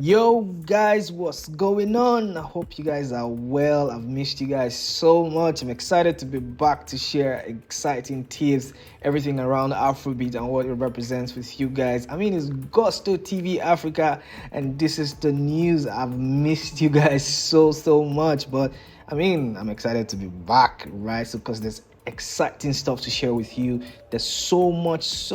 Yo guys, what's going on? I hope you guys are well. I've missed you guys so much. I'm excited to be back to share exciting tips, everything around Afrobeat and what it represents with you guys. It's Gusto TV Africa and this is the news. I've missed you guys so much, but I'm excited to be back, right? So because there's exciting stuff to share with you. There's so much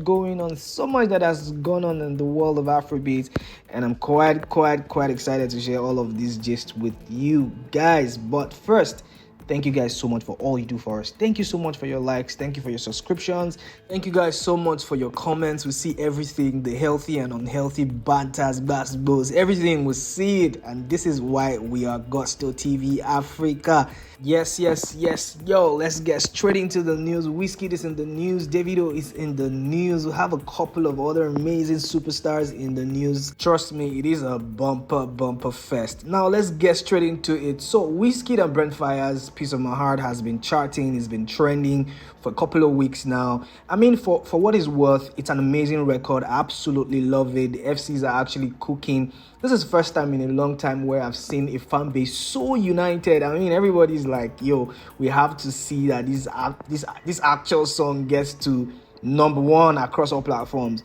going on, so much that has gone on in the world of Afrobeat, and I'm quite excited to share all of these gist with you guys. But first, thank you guys so much for all you do for us. Thank you so much for your likes. Thank you for your subscriptions. Thank you guys so much for your comments. We see everything, the healthy and unhealthy banters, basketballs, everything. We see it. And this is why we are Gusto TV Africa. Yes. Yo, let's get straight into the news. Wizkid is in the news. Davido is in the news. We have a couple of other amazing superstars in the news. Trust me, it is a bumper fest. Now, let's get straight into it. So, Wizkid and Brent Faiyaz's Piece of My Heart has been charting. It's been trending for a couple of weeks now. For what it's worth, it's an amazing record. I absolutely love it. The FCs are actually cooking. This is the first time in a long time where I've seen a fan base so united. Everybody's like, yo, we have to see that this actual song gets to number one across all platforms.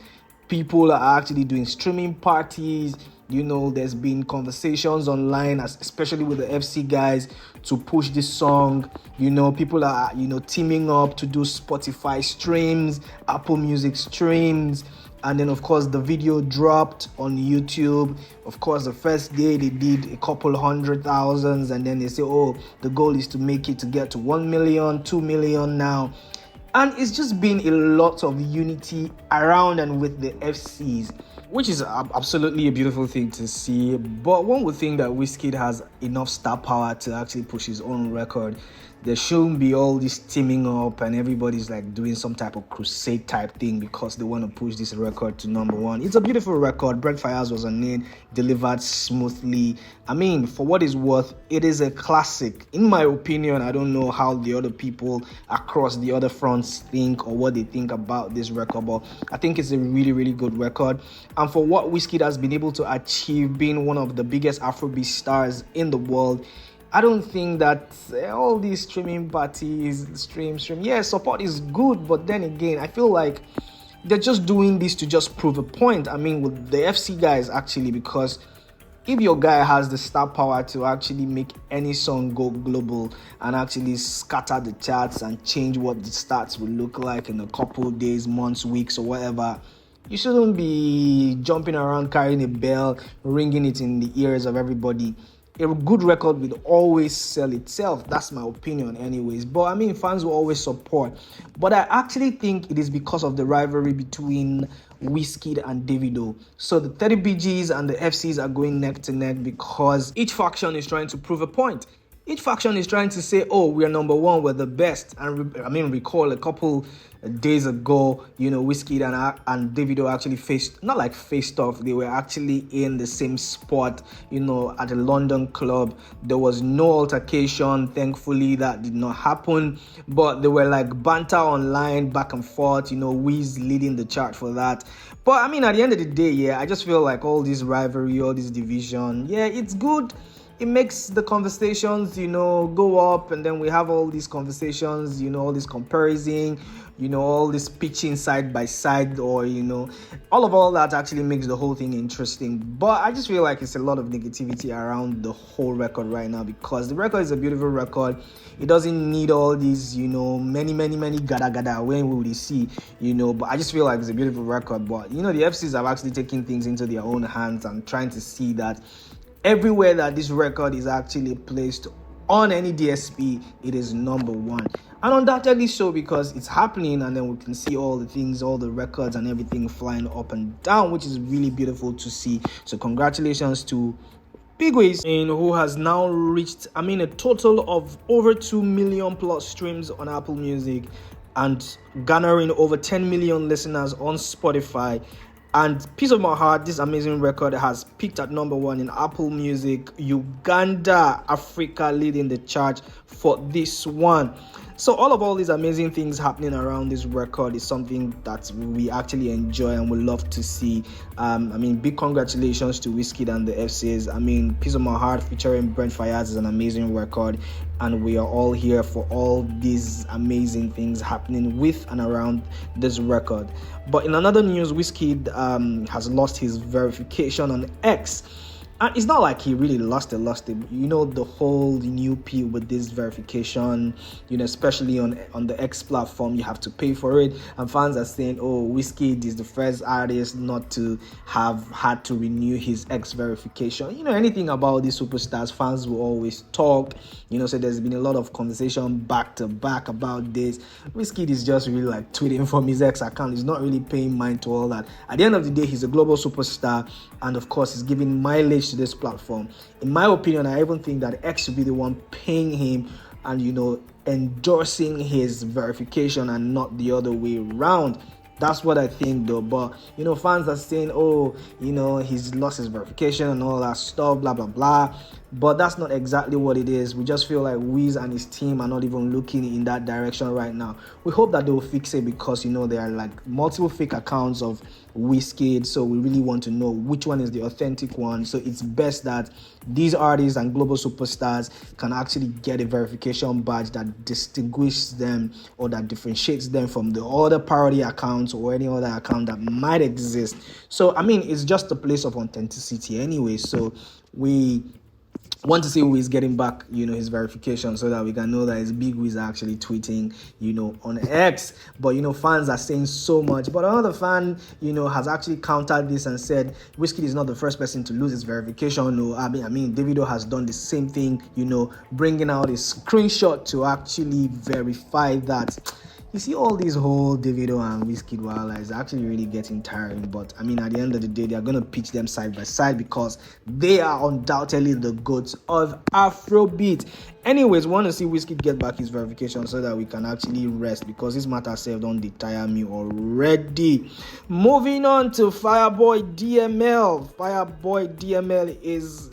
People are actually doing streaming parties. There's been conversations online, especially with the FC guys, to push this song. People are, teaming up to do Spotify streams, Apple Music streams. And then, of course, the video dropped on YouTube. Of course, the first day they did a couple 100,000. And then they say, oh, the goal is to make it to get to 1 million, 2 million now. And it's just been a lot of unity around and with the FCs, which is absolutely a beautiful thing to see. But one would think that Wizkid has enough star power to actually push his own record. There shouldn't be all this teaming up and everybody's like doing some type of crusade type thing because they want to push this record to number one. It's a beautiful record. Brent Faiyaz was on it, delivered smoothly. For what it's worth, it is a classic. In my opinion, I don't know how the other people across the other fronts think or what they think about this record, but I think it's a really good record. And for what Wizkid has been able to achieve, being one of the biggest Afrobeat stars in the world, I don't think that all these streaming parties, stream, support is good. But then again, I feel like they're just doing this to just prove a point. With the FC guys, actually, because if your guy has the star power to actually make any song go global and actually scatter the charts and change what the stats will look like in a couple days, months, weeks, or whatever, you shouldn't be jumping around carrying a bell, ringing it in the ears of everybody. A good record will always sell itself. That's my opinion anyways. But fans will always support. But I actually think it is because of the rivalry between Wizkid and Davido. So the 30BGs and the FCs are going neck to neck because each faction is trying to prove a point. Each faction is trying to say, oh, we are number one, we're the best. And recall a couple days ago, Wizkid and Davido actually faced off. They were actually in the same spot, at a London club. There was no altercation. Thankfully, that did not happen. But they were like banter online, back and forth, Wiz leading the chart for that. But at the end of the day, I just feel like all this rivalry, all this division, it's good. It makes the conversations, go up, and then we have all these conversations, all this comparison, all this pitching side by side, or, all that actually makes the whole thing interesting. But I just feel like it's a lot of negativity around the whole record right now because the record is a beautiful record. It doesn't need all these, many gada when we will see, but I just feel like it's a beautiful record. But, the FCs have actually taken things into their own hands and trying to see that everywhere that this record is actually placed on any DSP, it is number one. And undoubtedly so because it's happening, and then we can see all the things, all the records and everything flying up and down, which is really beautiful to see. So congratulations to Big Wiz, who has now reached, a total of over 2 million plus streams on Apple Music and garnering over 10 million listeners on Spotify. And Piece of My Heart, this amazing record, has peaked at number one in Apple Music, Uganda, Africa, leading the chart for this one. So all these amazing things happening around this record is something that we actually enjoy and we love to see. Big congratulations to Wizkid and the FCs. Peace of My Heart featuring Brent Fayez is an amazing record, and we are all here for all these amazing things happening with and around this record. But in another news, Wizkid has lost his verification on X. And it's not like he really lost it. The whole new P with this verification, especially on the X platform, you have to pay for it. And fans are saying, oh, Wizkid is the first artist not to have had to renew his X verification. Anything about these superstars, fans will always talk. So there's been a lot of conversation back to back about this. Wizkid is just really like tweeting from his X account. He's not really paying mind to all that. At the end of the day, he's a global superstar. And of course, he's giving mileage to this platform. In my opinion, I even think that X should be the one paying him and endorsing his verification and not the other way around. That's what I think though. But fans are saying, oh, he's lost his verification and all that stuff, blah blah blah. But that's not exactly what it is. We just feel like Wiz and his team are not even looking in that direction right now. We hope that they will fix it, because there are like multiple fake accounts of Wizkid, so we really want to know which one is the authentic one. So it's best that these artists and global superstars can actually get a verification badge that distinguishes them or that differentiates them from the other parody accounts or any other account that might exist. So it's just a place of authenticity anyway. So we want to see who is getting back, his verification, so that we can know that it's Big Wiz actually tweeting, on X. But, fans are saying so much. But another fan, has actually countered this and said Wizkid is not the first person to lose his verification. No, Davido has done the same thing, bringing out a screenshot to actually verify that. You see, all these whole Davido and Wizkid wildlife is actually really getting tiring. But at the end of the day, they are going to pitch them side by side because they are undoubtedly the goats of Afrobeat. Anyways, want to see Wizkid get back his verification so that we can actually rest, because this matter self don't tire me already. Moving on to Fireboy DML. Fireboy DML is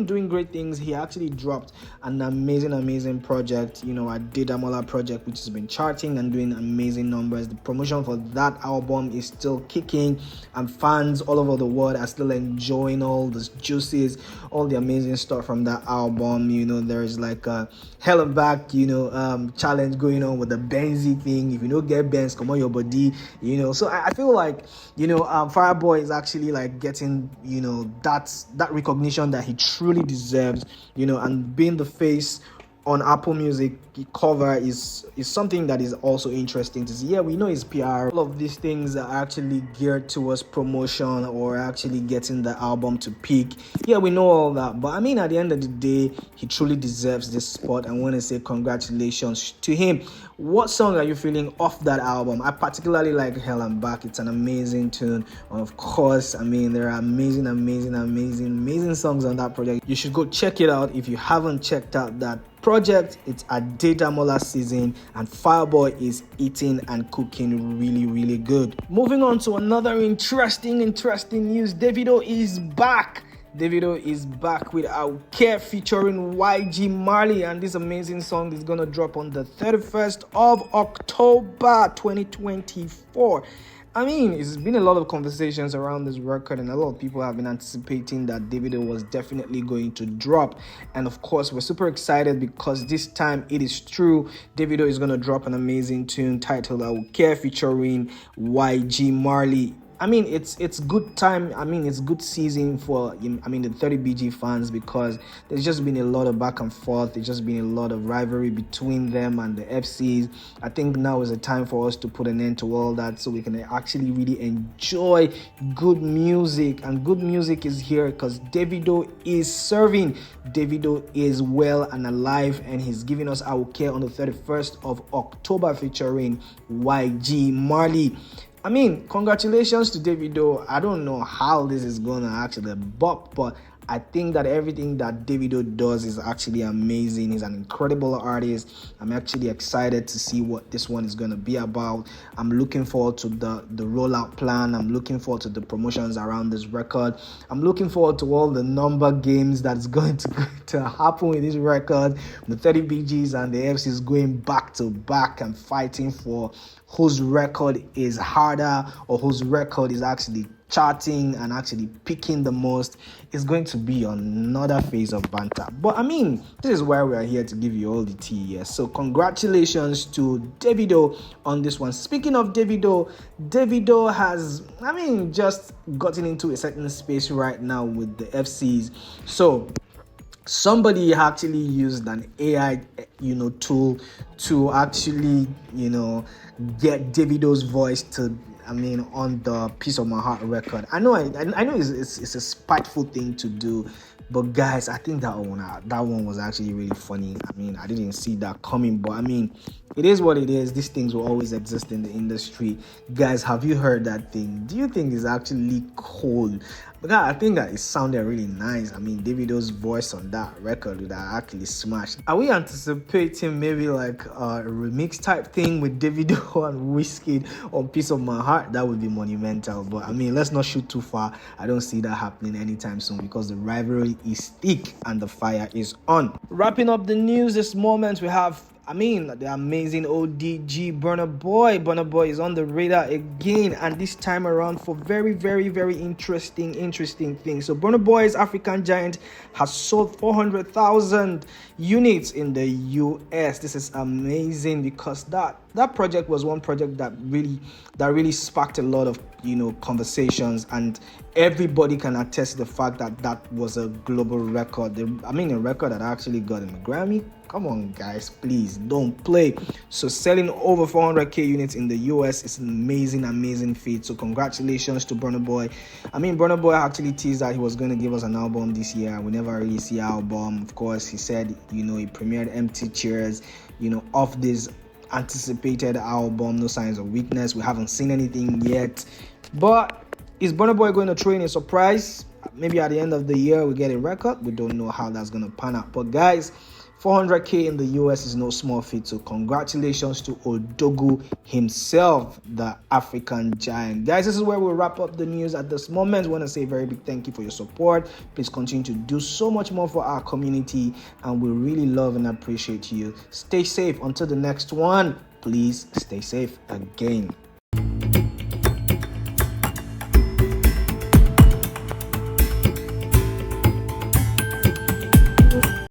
doing great things. He actually dropped an amazing project, a Davido project, which has been charting and doing amazing numbers. The promotion for that album is still kicking, and fans all over the world are still enjoying all the juices, all the amazing stuff from that album. There's like a hell and back, challenge going on with the Benzy thing. If you don't get Benz, come on your body, So I feel like, Fireboy is actually like getting, that recognition that he truly deserves, and being the face on Apple Music cover is something that is also interesting to see. Yeah, we know it's PR. All of these things are actually geared towards promotion or actually getting the album to peak. Yeah, we know all that. But at the end of the day, he truly deserves this spot. I want to say congratulations to him. What song are you feeling off that album? I particularly like Hell and Back. It's an amazing tune. Of course, there are amazing songs on that project. You should go check it out if you haven't checked out that project. It's a Davido season, and Fireboy is eating and cooking really good. Moving on to another interesting news. Davido is back. Davido is back with Our Care featuring YG Marley, and this amazing song is gonna drop on the 31st of October 2024. It's been a lot of conversations around this record, and a lot of people have been anticipating that Davido was definitely going to drop. And of course, we're super excited because this time it is true. Davido is going to drop an amazing tune titled I Will Care featuring YG Marley. It's good time. It's good season for the 30BG fans, because there's just been a lot of back and forth. There's just been a lot of rivalry between them and the FCs. I think now is the time for us to put an end to all that, so we can actually really enjoy good music. And good music is here because Davido is serving. Davido is well and alive, and he's giving us Our Care on the 31st of October featuring YG Marley. Congratulations to Davido. I don't know how this is gonna actually bop, but I think that everything that Davido does is actually amazing. He's an incredible artist. I'm actually excited to see what this one is going to be about. I'm looking forward to the rollout plan. I'm looking forward to the promotions around this record. I'm looking forward to all the number games that's going to happen with this record. The 30 BGs and the FCs going back to back and fighting for whose record is harder or whose record is actually charting and actually picking the most. Is going to be another phase of banter. But I mean, this is why we are here, to give you all the tea. Yes. So congratulations to Davido on this one. Speaking of Davido has, I mean, just gotten into a certain space right now with the FCs. So somebody actually used an AI, tool to actually, get Davido's voice to, on the Piece of My Heart record. I know it's a spiteful thing to do, but guys, I think that one was actually really funny. I didn't see that coming, but it is what it is. These things will always exist in the industry. Guys, have you heard that thing? Do you think it's actually cool? But I think that it sounded really nice. Davido's voice on that record would have actually smashed. Are we anticipating maybe like a remix type thing with Davido and Wizkid on Piece of My Heart? That would be monumental. But let's not shoot too far. I don't see that happening anytime soon because the rivalry is thick and the fire is on. Wrapping up the news this moment, we have the amazing ODG Burna Boy. Burna Boy is on the radar again, and this time around for very, very, very interesting things. So Burna Boy's African Giant has sold 400,000 units in the US. This is amazing because that project was one project that really sparked a lot of conversations, and everybody can attest to the fact that was a global record. A record that actually got him a Grammy. Come on, guys, please don't play. So selling over 400k units in the US is an amazing feat. So congratulations to Burna Boy. Burna Boy actually teased that he was going to give us an album this year. We never really see an album. Of course, he said, he premiered Empty Chairs, off this anticipated album, No Signs of Weakness. We haven't seen anything yet. But is Burna Boy going to throw in a surprise? Maybe at the end of the year we get a record. We don't know how that's going to pan out. But guys, 400k in the US is no small feat. So congratulations to Odogu himself, the African Giant. Guys, this is where we'll wrap up the news at this moment. I want to say a very big thank you for your support. Please continue to do so much more for our community, and we really love and appreciate you. Stay safe until the next one. Please stay safe again.